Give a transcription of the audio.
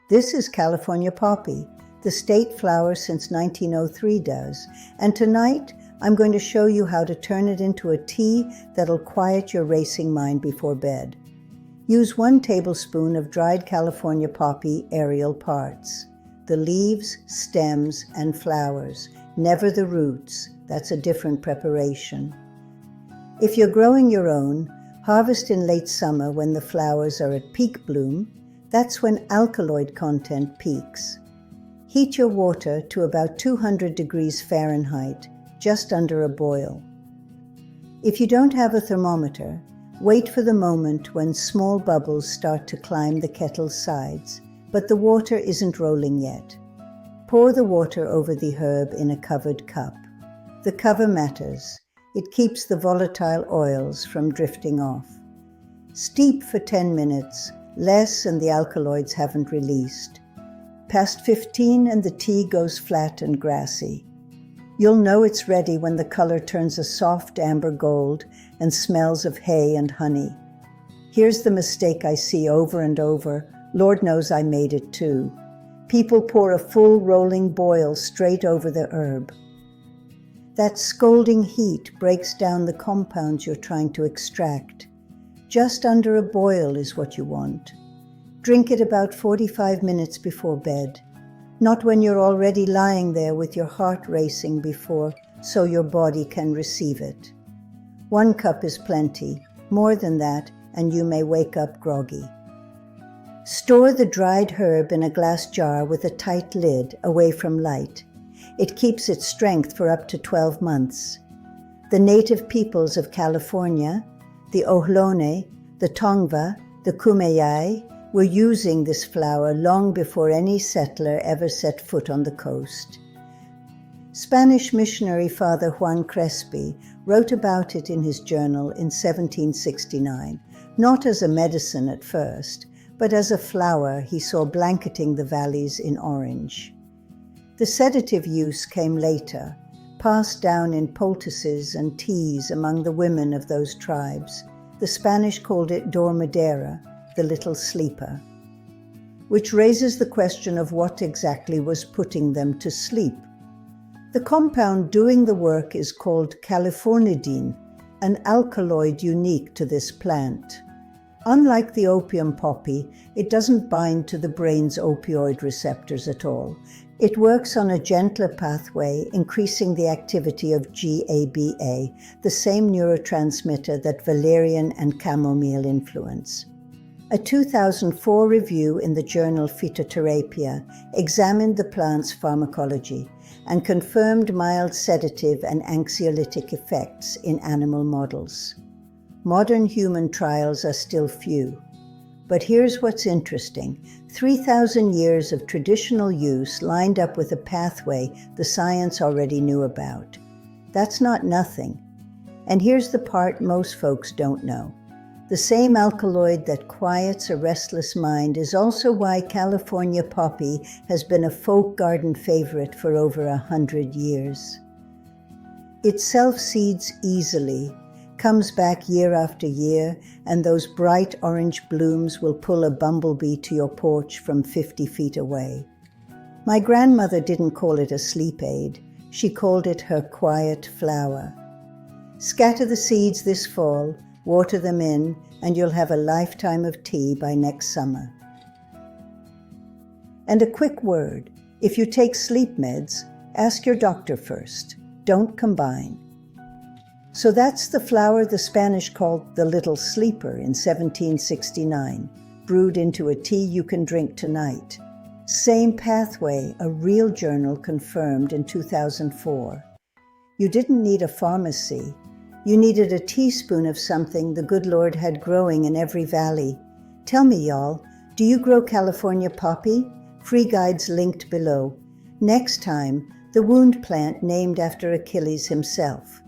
This is California Poppy, the state flower since 1903 does, and tonight I'm going to show you how to turn it into a tea that'll quiet your racing mind before bed. Use 1 tablespoon of dried California poppy aerial parts, the leaves, stems, and flowers, never the roots. That's a different preparation. If you're growing your own, harvest in late summer when the flowers are at peak bloom. That's when alkaloid content peaks. Heat your water to about 200 degrees Fahrenheit, just under a boil. If you don't have a thermometer, wait for the moment when small bubbles start to climb the kettle's sides, but the water isn't rolling yet. Pour the water over the herb in a covered cup. The cover matters. It keeps the volatile oils from drifting off. Steep for 10 minutes, less and the alkaloids haven't released. Past 15 and the tea goes flat and grassy. You'll know it's ready when the color turns a soft amber gold and smells of hay and honey. Here's the mistake I see over and over. Lord knows I made it too. People pour a full rolling boil straight over the herb. That scalding heat breaks down the compounds you're trying to extract. Just under a boil is what you want. Drink it about 45 minutes before bed, not when you're already lying there with your heart racing so your body can receive it. 1 cup is plenty. More than that, and you may wake up groggy. Store the dried herb in a glass jar with a tight lid away from light. It keeps its strength for up to 12 months. The native peoples of California, the Ohlone, the Tongva, the Kumeyaay, were using this flower long before any settler ever set foot on the coast. Spanish missionary Father Juan Crespi wrote about it in his journal in 1769, not as a medicine at first, but as a flower he saw blanketing the valleys in orange. The sedative use came later, passed down in poultices and teas among the women of those tribes. The Spanish called it dormidera, the little sleeper, which raises the question of what exactly was putting them to sleep. The compound doing the work is called californidine, an alkaloid unique to this plant. Unlike the opium poppy, it doesn't bind to the brain's opioid receptors at all. It works on a gentler pathway, increasing the activity of GABA, the same neurotransmitter that valerian and chamomile influence. A 2004 review in the journal Phytotherapia examined the plant's pharmacology and confirmed mild sedative and anxiolytic effects in animal models. Modern human trials are still few. But here's what's interesting. 3,000 years of traditional use lined up with a pathway the science already knew about. That's not nothing. And here's the part most folks don't know. The same alkaloid that quiets a restless mind is also why California poppy has been a folk garden favorite for over 100 years. It self-seeds easily, comes back year after year, and those bright orange blooms will pull a bumblebee to your porch from 50 feet away. My grandmother didn't call it a sleep aid. She called it her quiet flower. Scatter the seeds this fall, water them in, and you'll have a lifetime of tea by next summer. And a quick word, if you take sleep meds, ask your doctor first. Don't combine. So that's the flower the Spanish called the little sleeper in 1769, brewed into a tea you can drink tonight. Same pathway, a real journal confirmed in 2004. You didn't need a pharmacy. You needed a teaspoon of something the good Lord had growing in every valley. Tell me, y'all, do you grow California poppy? Free guides linked below. Next time, the wound plant named after Achilles himself.